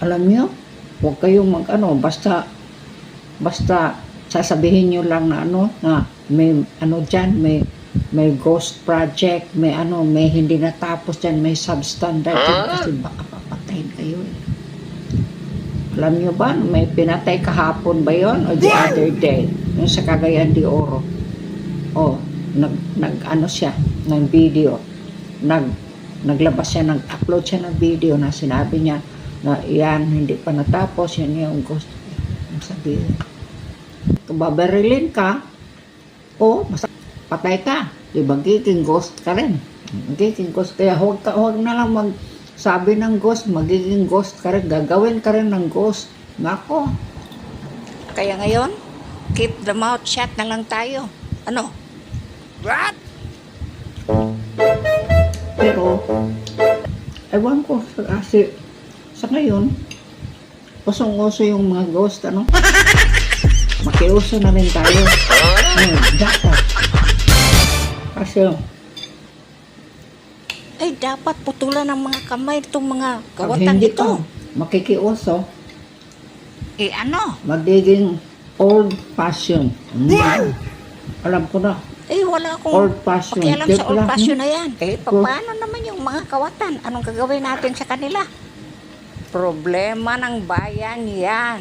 Alam nyo, huwag kayong basta sasabihin nyo lang na na may dyan, may ghost project, may hindi natapos dyan, may substandard dyan, kasi baka papatayin kayo eh. Alam nyo ba, may pinatay kahapon ba yon o the other day, yung sa Cagayan de Oro. Siya, ng video, naglabas siya, nag-upload siya ng video na sinabi niya na yan, hindi pa natapos, yan yung ghost. Sabihin, kung babarilin ka, patay ka, diba, magiging ghost ka rin. Magiging ghost, kaya huwag na lang magsabi ng ghost, magiging ghost ka rin, gagawin ka rin ng ghost. Nako. Kaya ngayon, keep the mouth shut na lang tayo. Ano? What? Pero, ewan ko, kasi sa ngayon, usong-uso yung mga ghost, makiuso na rin tayo. Dapat. Kasi, dapat putulan ng mga kamay itong mga kawatan ito. Makikiuso. Magiging old-fashioned. Alam ko na. Wala akong old-fashioned. Pakialam sa old-fashioned na yan. Paano naman yung mga kawatan? Anong gagawin natin sa kanila? Problema ng bayan yan.